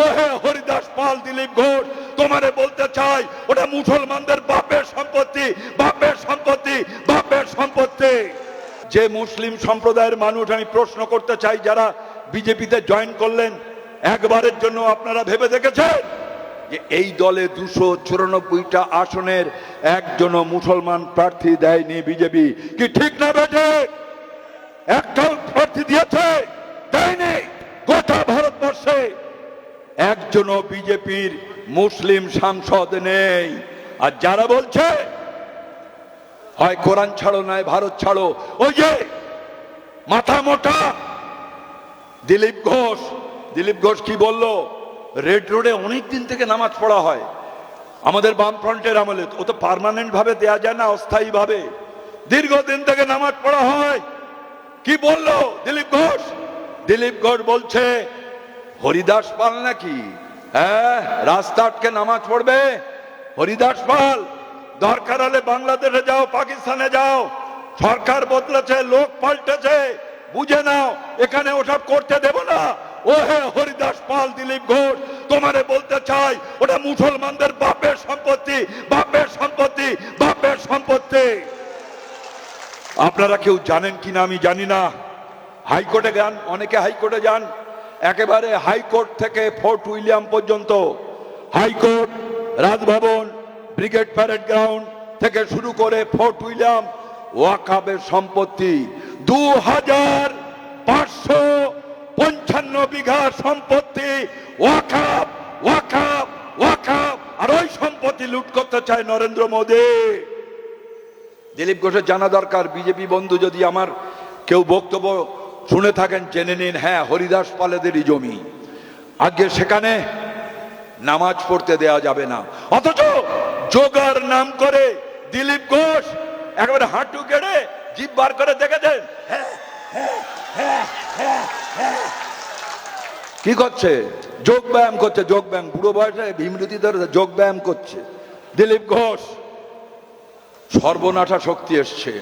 ও হে হরিদাস পাল, দিলীপ ঘোষ, তোমারে বলতে চাই ওটা মুসলমানদের বাপের সম্পত্তি, বাপের সম্পত্তি, বাপের সম্পত্তি। যে মুসলিম সম্প্রদায়ের মানুষ, আমি প্রশ্ন করতে চাই, যারা বিজেপিতে জয়েন করলেন, একবারের জন্য আপনারা ভেবে দেখেছেন যে এই দলে 294টা আসনের একজনও মুসলমান প্রার্থী দেয়নি বিজেপি? কি ঠিক না বেঠে? একটাও প্রার্থী দিয়েছে? দেয়নি। গোটা ভারতবর্ষে একজনও বিজেপির মুসলিম সাংসদ নেই। আর যারা বলছে হয় কোরআন ছাড়ো নয় ভারত ছাড়ো, ওই যে মাথা মোটা দিলীপ ঘোষ, দিলীপ ঘোষ কি বলল? রেড রোডে অনেক দিন থেকে নামাজ পড়া হয় আমাদের বামফ্রন্টের আমলে। ও তো পার্মানেন্ট ভাবে দেয়া যায় না, অস্থায়ী ভাবে দীর্ঘদিন থেকে নামাজ পড়া হয়। কি বললো দিলীপ ঘোষ? দিলীপ ঘোষ বলছে হরিদাস পাল নাকি হ্যাঁ রাস্তা আটকে নামাজ পড়বে? হরিদাস পাল, দরকার হলে বাংলাদেশে যাও, পাকিস্তানে যাও, সরকার বদলেছে, লোক পাল্টেছে, বুঝে নাও, এখানে ওসব করতে দেব না। ও হে হরিদাস পাল, দিলীপ ঘোষ, তোমারে বলতে চাই ওটা মুসলমানদের বাপের সম্পত্তি, বাপের সম্পত্তি, বাপের সম্পত্তি। আপনারা কেউ জানেন কিনা আমি জানি না, হাইকোর্টে যান, অনেকে হাইকোর্টে যান, একেবারে হাইকোর্ট থেকে ফোর্ট উইলিয়াম পর্যন্ত, high court, Raj Bhavan, brigade parade ground থেকে শুরু করে ফোর্ট উইলিয়াম, ওয়াকাবের সম্পত্তি 2555 বিঘা সম্পত্তি ওয়াকাব, ওয়াকাব, ওয়াকাব। আর ওই সম্পত্তি লুট করতে চায় নরেন্দ্র মোদী। দিলীপ ঘোষের জানা দরকার, বিজেপি বন্ধু যদি আমার কেউ বক্তব্য শুনে থাকেন জেনে নিন, হ্যাঁ হরিদাস পালেদেরই জমি, আগে সেখানে নামাজ পড়তে দেয়া যাবে না। অথচ যোগার নাম করে দিলীপ ঘোষ একেবারে হাঁটু কেড়ে জিভ বার করে দেখেছেন কি করছে? যোগ ব্যায়াম করছে, যোগ ব্যায়াম। বুড়ো বয়সে ভীমরতি ধরে যোগ ব্যায়াম করছে দিলীপ ঘোষ। সর্বনাশা শক্তি এসছে।